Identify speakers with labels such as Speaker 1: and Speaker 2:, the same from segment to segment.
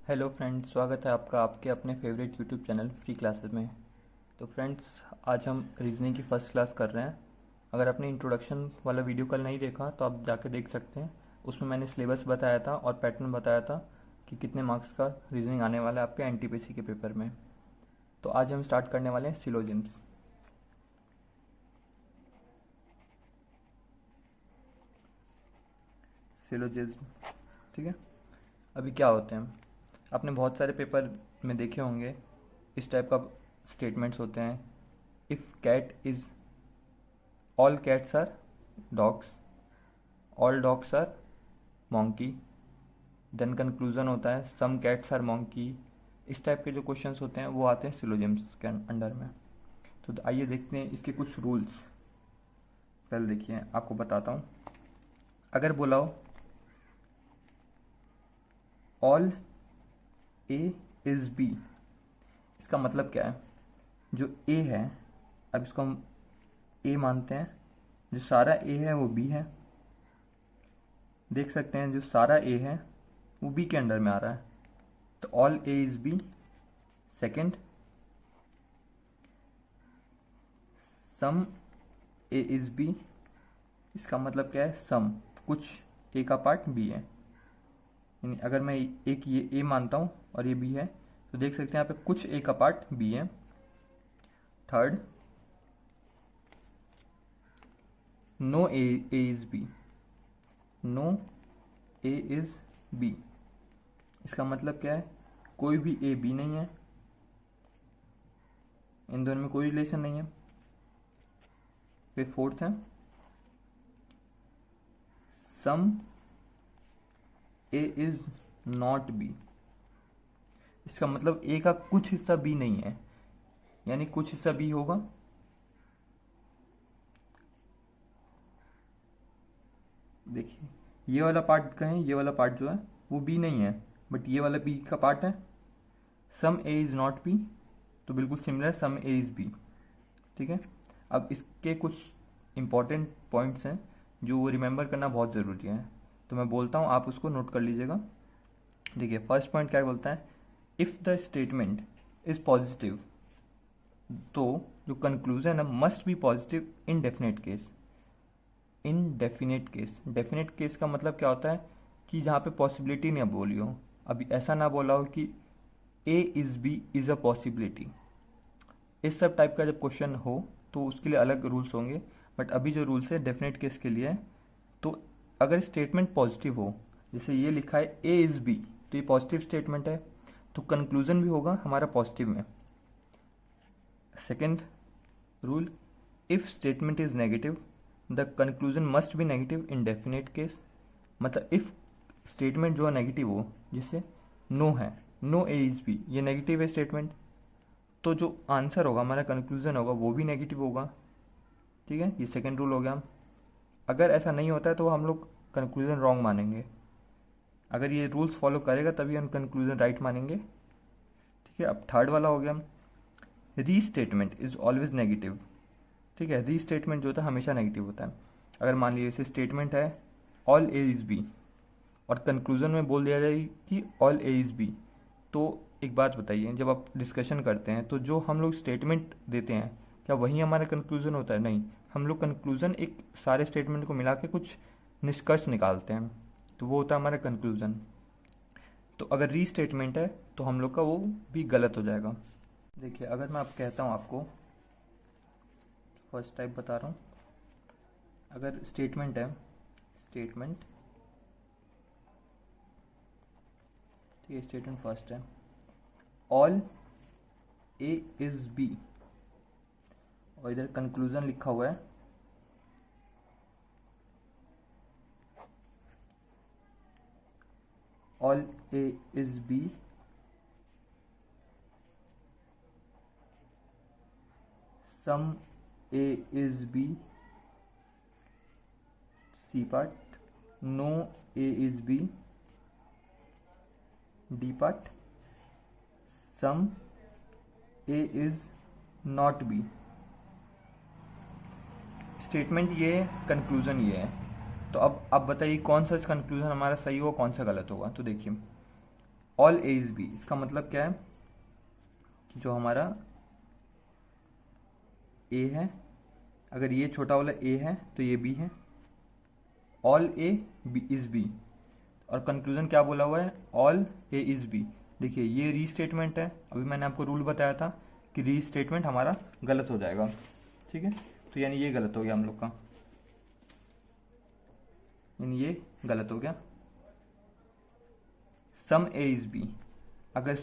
Speaker 1: Hello friends, स्वागत है आपका आपके अपने favourite YouTube channel free classes में। तो फ्रेंड्स, आज हम रीजनिंग की फ़र्स्ट क्लास कर रहे हैं। अगर आपने इंट्रोडक्शन वाला वीडियो कल नहीं देखा तो आप जाके देख सकते हैं। उसमें मैंने सिलेबस बताया था और पैटर्न बताया था कि कितने मार्क्स का रीजनिंग आने वाला है आपके एनटीपीसी के पेपर में। तो आज हम स्टार्ट करने वाले हैं सिलोजिम्स। सिलोजिज्म, ठीक है। अभी क्या होते हैं, आपने बहुत सारे पेपर में देखे होंगे, इस टाइप का स्टेटमेंट्स होते हैं। If cat is, all cats are dogs, all dogs are monkey. Then conclusion होता है सम कैट्स आर मॉन्की। इस टाइप के जो क्वेश्चंस होते हैं वो आते हैं सिलोजिम्स के अंडर में। तो आइए देखते हैं इसके कुछ रूल्स। पहले देखिए, आपको बताता हूँ। अगर बोला हो ऑल ए इज़ बी, इसका मतलब क्या है? जो ए है, अब इसको हम ए मानते हैं, जो सारा ए है वो बी है। देख सकते हैं जो सारा ए है वो बी के अंडर में आ रहा है, तो all A is B. Second, some A is B, इसका मतलब क्या है? सम, कुछ ए का पार्ट बी है। यानी अगर मैं एक ये ए मानता हूँ और ये बी है, तो देख सकते हैं यहाँ पे कुछ ए का पार्ट बी है। Third, no A is B, no A is B, इसका मतलब क्या है? कोई भी ए बी नहीं है, इन दोनों में कोई रिलेशन नहीं है। फिर फोर्थ है some A is not B, इसका मतलब ए का कुछ हिस्सा बी नहीं है, यानी कुछ हिस्सा बी होगा। देखिए ये वाला पार्ट कहें, ये वाला पार्ट जो है वो बी नहीं है, बट ये वाला बी का पार्ट है। Some A is not B, तो बिल्कुल similar some A is B, ठीक है। अब इसके कुछ इंपॉर्टेंट पॉइंट्स हैं जो वो रिमेंबर करना बहुत ज़रूरी है, तो मैं बोलता हूँ, आप उसको नोट कर लीजिएगा। देखिए फर्स्ट पॉइंट क्या बोलता है? If the statement is positive, तो जो कंक्लूजन है must be positive in definite case. In definite case, definite case का मतलब क्या होता है? कि जहाँ पे पॉसिबिलिटी नहीं बोली हो। अभी ऐसा ना बोला हो कि A is B is a possibility. इस सब टाइप का जब क्वेश्चन हो तो उसके लिए अलग रूल्स होंगे, बट अभी जो रूल्स है डेफिनेट केस के लिए है। तो अगर स्टेटमेंट पॉजिटिव हो, जैसे ये लिखा है ए इज बी, तो ये पॉजिटिव स्टेटमेंट है, तो कंक्लूजन भी होगा हमारा पॉजिटिव में। Second rule, if statement is negative the conclusion must be negative in definite case. मतलब इफ स्टेटमेंट जो है नेगेटिव हो, जैसे नो है, नो ए इज बी, ये नेगेटिव है स्टेटमेंट, तो जो आंसर होगा हमारा, कंक्लूजन होगा, वो भी नेगेटिव होगा, ठीक है। ये सेकेंड रूल हो गया। अगर ऐसा नहीं होता है तो हम लोग कंक्लूजन रॉन्ग मानेंगे। अगर ये रूल्स फॉलो करेगा तभी हम कंक्लूजन राइट मानेंगे, ठीक है। अब थर्ड वाला हो गया, री स्टेटमेंट इज ऑलवेज नेगेटिव, ठीक है। री स्टेटमेंट जो होता है हमेशा नेगेटिव होता है। अगर मान लीजिए जैसे स्टेटमेंट है ऑल ए इज बी, और कंक्लूजन में बोल दिया जाए कि ऑल ए इज बी, तो एक बात बताइए, जब आप डिस्कशन करते हैं तो जो हम लोग स्टेटमेंट देते हैं क्या वही हमारा कंक्लूजन होता है? नहीं, हम लोग कंक्लूजन एक सारे स्टेटमेंट को मिला के कुछ निष्कर्ष निकालते हैं, तो वो होता है हमारा कंक्लूजन। तो अगर री स्टेटमेंट है तो हम लोग का वो भी गलत हो जाएगा। देखिए अगर मैं आप कहता हूँ, आपको फर्स्ट टाइप बता रहा हूँ। अगर स्टेटमेंट है, स्टेटमेंट, ठीक है, स्टेटमेंट फर्स्ट है ऑल ए इज बी, और इधर कंक्लूजन लिखा हुआ है all A is B some A is B, C part, no A is B, D part, some A is not B. Statement ये है, कंक्लूजन ये है। तो अब आप बताइए कौन सा इस कंक्लूजन हमारा सही होगा, कौन सा गलत होगा। तो देखिए ऑल ए इज बी, इसका मतलब क्या है कि जो हमारा ए है, अगर ये छोटा वाला ए है तो ये बी है, all A B is B. और कंक्लूजन क्या बोला हुआ है, ऑल ए इज बी। देखिए ये रीस्टेटमेंट है, अभी मैंने आपको रूल बताया था कि रीस्टेटमेंट हमारा गलत हो जाएगा, ठीक है। तो यानी ये गलत हो गया हम लोग का, यानी ये गलत हो गया। सम ए इज बी, अगर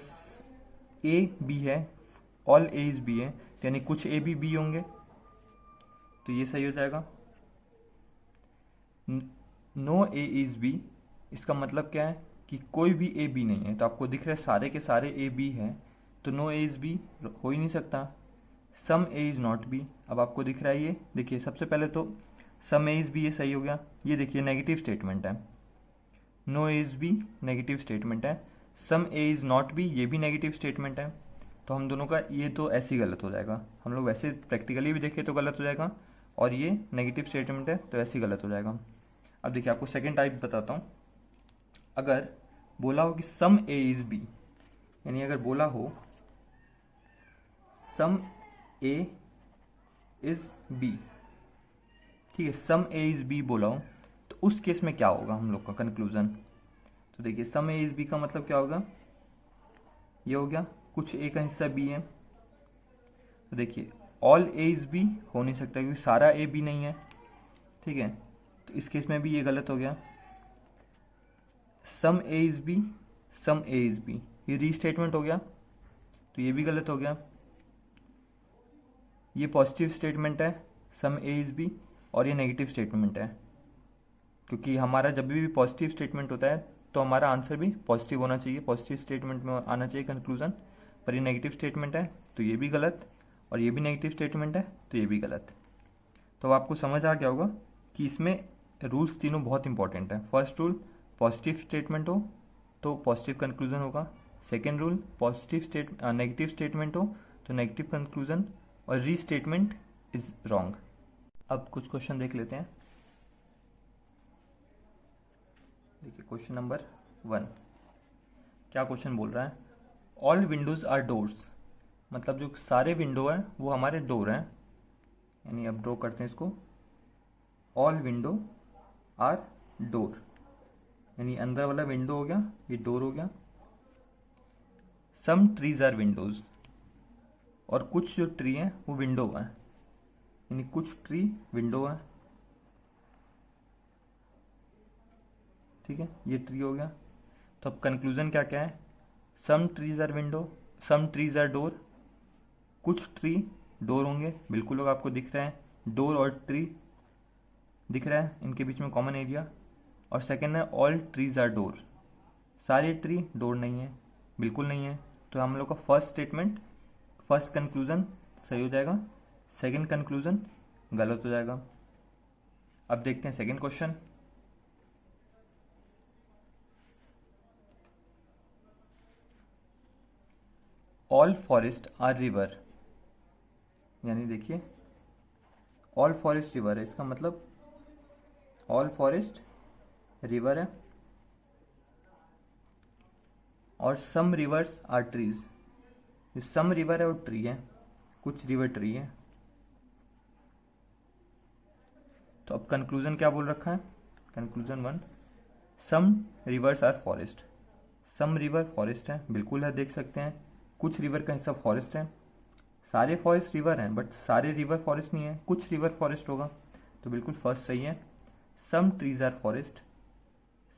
Speaker 1: ए बी है, ऑल ए इज बी है, तो यानी कुछ ए भी बी होंगे, तो ये सही हो जाएगा। नो ए इज बी, इसका मतलब क्या है कि कोई भी ए बी नहीं है। तो आपको दिख रहा है सारे के सारे ए बी है, तो नो ए इज बी हो ही नहीं सकता। सम ए इज नॉट बी, अब आपको दिख रहा है ये, देखिए सबसे पहले तो सम ए इज बी, ये सही हो गया। ये देखिए नेगेटिव स्टेटमेंट है, no A is B negative statement है। Some A is not B, ये भी नेगेटिव स्टेटमेंट है। तो हम दोनों का ये तो ऐसे ही गलत हो जाएगा, हम लोग वैसे प्रैक्टिकली भी देखें तो गलत हो जाएगा, और ये नेगेटिव स्टेटमेंट है तो ऐसे ही गलत हो जाएगा। अब देखिए आपको सेकेंड टाइप बताता हूँ। अगर बोला हो कि सम ए इज बी, यानी अगर बोला हो सम ए इज बी, ठीक है, सम ए इज बी बोला हो, तो उस केस में क्या होगा हम लोग का कंक्लूजन। तो देखिए सम ए इज बी का मतलब क्या होगा, ये हो गया कुछ ए का हिस्सा बी है। तो देखिए ऑल ए इज बी हो नहीं सकता क्योंकि सारा ए बी नहीं है, ठीक है। तो इस केस में भी ये गलत हो गया। Some A is B, some A is B, ये रीस्टेटमेंट हो गया, तो ये भी गलत हो गया। ये पॉजिटिव स्टेटमेंट है सम ए इज बी, और ये नेगेटिव स्टेटमेंट है, क्योंकि हमारा जब भी पॉजिटिव स्टेटमेंट होता है तो हमारा आंसर भी पॉजिटिव होना चाहिए, पॉजिटिव स्टेटमेंट में आना चाहिए कंक्लूजन। पर ये नेगेटिव स्टेटमेंट है तो ये भी गलत, और ये भी नेगेटिव स्टेटमेंट है तो ये भी गलत। तो अब आपको समझ आ गया होगा कि इसमें रूल्स तीनों बहुत इंपॉर्टेंट है। फर्स्ट रूल, पॉजिटिव स्टेटमेंट हो तो पॉजिटिव कंक्लूजन होगा। सेकेंड रूल, नेगेटिव स्टेटमेंट हो तो नेगेटिव कंक्लूजन, और रीस्टेटमेंट इज रॉन्ग। अब कुछ क्वेश्चन देख लेते हैं। देखिए क्वेश्चन नंबर 1, क्या क्वेश्चन बोल रहा है, ऑल विंडोज आर डोर्स, मतलब जो सारे विंडो हैं वो हमारे डोर हैं। यानी अब ड्रॉ करते हैं इसको, ऑल विंडो आर डोर, यानी अंदर वाला विंडो हो गया, ये डोर हो गया। सम ट्रीज आर विंडोज, और कुछ जो ट्री हैं वो विंडो है, यानी कुछ ट्री विंडो है, ठीक है, ये ट्री हो गया। तो अब कंक्लूजन क्या क्या है, some trees are window, some trees are door, कुछ ट्री डोर होंगे, बिल्कुल लोग आपको दिख रहे हैं, डोर और ट्री दिख रहा है, इनके बीच में कॉमन एरिया। और सेकेंड है ऑल ट्रीज आर डोर, सारे ट्री डोर नहीं है, बिल्कुल नहीं है। तो हम लोग का फर्स्ट स्टेटमेंट, फर्स्ट कंक्लूजन सही हो जाएगा, सेकेंड कंक्लूजन गलत हो जाएगा। अब देखते हैं second question. All forest are river, यानी देखिए ऑल फॉरेस्ट रिवर है, इसका मतलब ऑल फॉरेस्ट रिवर है, और सम रिवर्स आर ट्रीज, जो सम रिवर है वो ट्री है, कुछ रिवर ट्री है। तो अब कंक्लूजन क्या बोल रखा है, conclusion 1, some rivers are forest, some river forest है, बिल्कुल है, देख सकते हैं कुछ रिवर का हिस्सा फॉरेस्ट है। सारे फॉरेस्ट रिवर हैं बट सारे रिवर फॉरेस्ट नहीं है, कुछ रिवर फॉरेस्ट होगा, तो बिल्कुल फर्स्ट सही है। Some trees are forest,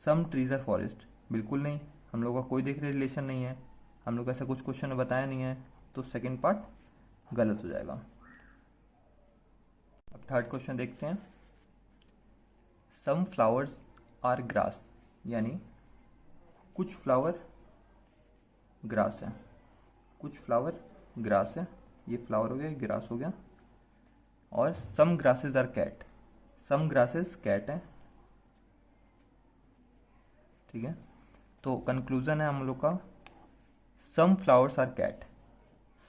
Speaker 1: some trees are forest, बिल्कुल नहीं, हम लोग का कोई देख रहे रिलेशन नहीं है, हम लोग ऐसा कुछ क्वेश्चन में बताया नहीं है, तो सेकेंड पार्ट गलत हो जाएगा। अब थर्ड क्वेश्चन देखते हैं। सम फ्लावर्स आर ग्रास, यानी कुछ फ्लावर ग्रास है, कुछ फ्लावर ग्रास है, ये फ्लावर हो गया, ये ग्रास हो गया। और some grasses are cat, some grasses cat है, ठीक है। तो कंक्लूजन है हम लोग का some flowers are cat,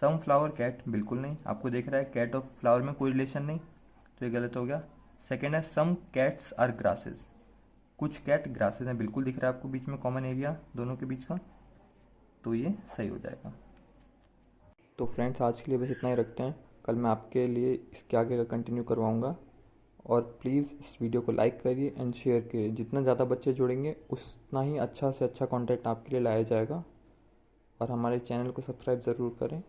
Speaker 1: some flower cat, बिल्कुल नहीं, आपको देख रहा है कैट और फ्लावर में कोई रिलेशन नहीं, तो ये गलत हो गया। सेकेंड है सम कैट्स आर ग्रासेस, कुछ कैट ग्रासेस हैं, बिल्कुल दिख रहा है आपको बीच में कॉमन एरिया दोनों के बीच का, तो ये सही हो जाएगा। तो फ्रेंड्स आज के लिए बस इतना ही रखते हैं, कल मैं आपके लिए इसके आगे का कंटिन्यू करवाऊँगा। और प्लीज़ इस वीडियो को लाइक करिए एंड शेयर करिए, जितना ज़्यादा बच्चे जुड़ेंगे उतना ही अच्छा से अच्छा कंटेंट आपके लिए लाया जाएगा। और हमारे चैनल को सब्सक्राइब ज़रूर करें।